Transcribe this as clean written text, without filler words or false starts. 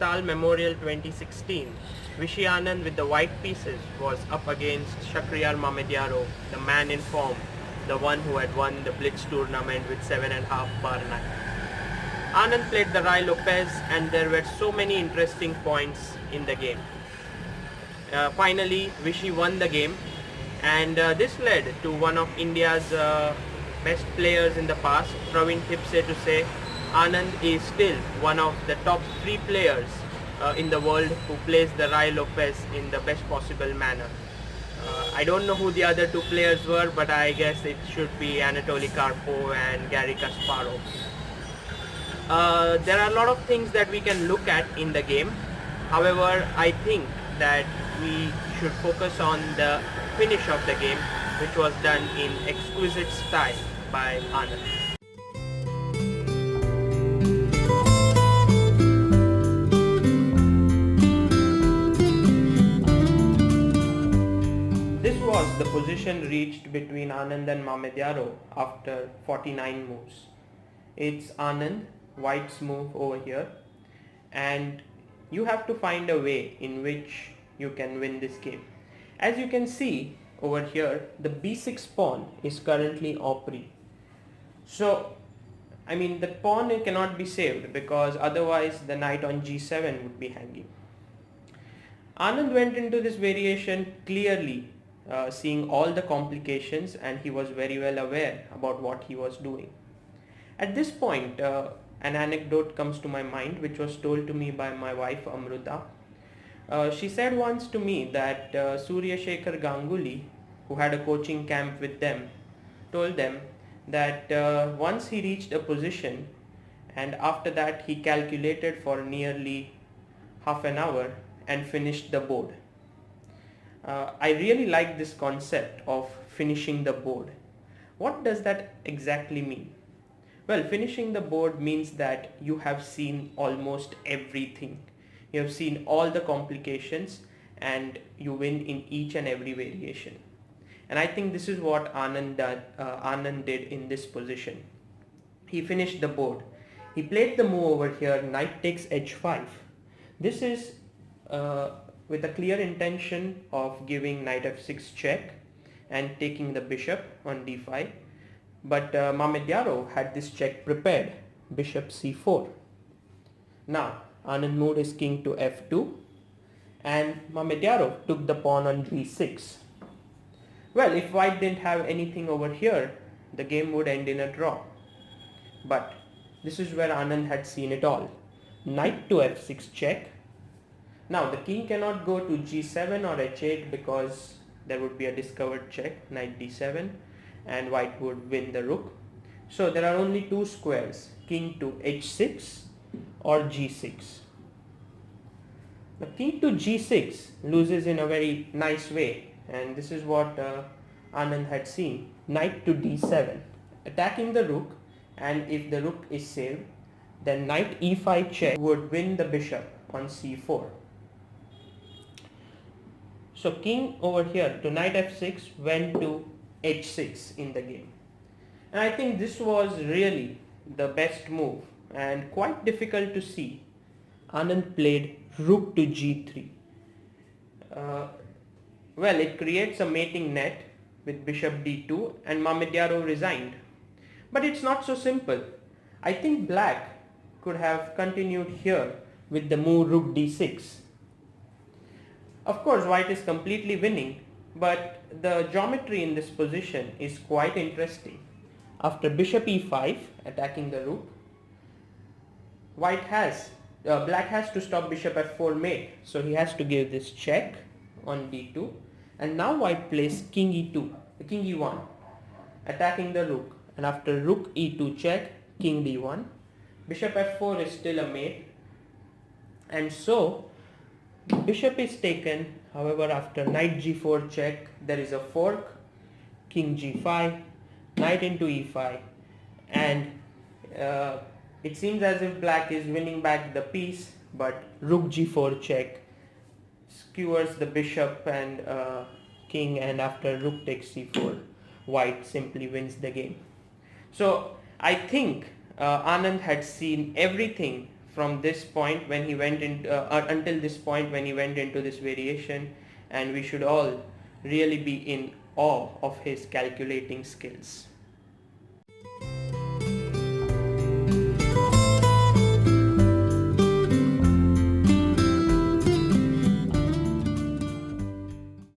Tal Memorial 2016, Vishy Anand with the white pieces was up against Shakhriyar Mamedyarov, the man in form, the one who had won the Blitz tournament with 7.5 bar 9. Anand played the Rai Lopez and there were so many interesting points in the game. Finally, Vishy won the game and this led to one of India's best players in the past, Praveen Thipse, to say Anand is still one of the top 3 players in the world who plays the Rai Lopez in the best possible manner. I don't know who the other 2 players were, but I guess it should be Anatoly Karpov and Garry Kasparov. There are a lot of things that we can look at in the game. However, I think that we should focus on the finish of the game, which was done in exquisite style by Anand. This was the position reached between Anand and Mamedyarov after 49 moves. It's Anand, white's move over here, and you have to find a way in which you can win this game. As you can see over here, the b6 pawn is currently opry. So, the pawn cannot be saved because otherwise the knight on g7 would be hanging. Anand went into this variation clearly seeing all the complications, and he was very well aware about what he was doing. At this point, an anecdote comes to my mind which was told to me by my wife Amruta. She said once to me that Surya Shekhar Ganguly, who had a coaching camp with them, told them that once he reached a position and after that he calculated for nearly half an hour and finished the board. I really like this concept of finishing the board. What does that exactly mean? Well, finishing the board means that you have seen almost everything. You have seen all the complications and you win in each and every variation. And I think this is what Anand did in this position. He finished the board. He played the move over here, knight takes h5. This is with a clear intention of giving knight f6 check and taking the bishop on d5. But Mamedyarov had this check prepared, bishop c4. Now, Anand moved his king to f2 and Mamedyarov took the pawn on g6. Well, if white didn't have anything over here, the game would end in a draw. But this is where Anand had seen it all. Knight to f6 check. Now, the king cannot go to g7 or h8 because there would be a discovered check, knight d7, and white would win the rook. So there are only 2 squares, king to h6 or g6. The king to g6 loses in a very nice way, and this is what Anand had seen. Knight to d7, attacking the rook, and if the rook is saved, then knight e5 check would win the bishop on c4. So king over here to knight f6 went to h6 in the game. And I think this was really the best move and quite difficult to see. Anand played rook to g3. Well, it creates a mating net with bishop d2 and Mamedyarov resigned. But it's not so simple. I think black could have continued here with the move rook d6. Of course, white is completely winning, but the geometry in this position is quite interesting. After bishop e5 attacking the rook, black has to stop bishop f4 mate, so he has to give this check on d2, and now white plays king e2, king e1, attacking the rook, and after rook e2 check, king d1, bishop f4 is still a mate, and so bishop is taken. However, after knight g4 check, there is a fork, king g5, knight into e5, and it seems as if black is winning back the piece, but rook g4 check skewers the bishop and king, and after rook takes c4, white simply wins the game. So I think Anand had seen everything from this point when he went into until this point when he went into this variation, and we should all really be in awe of his calculating skills.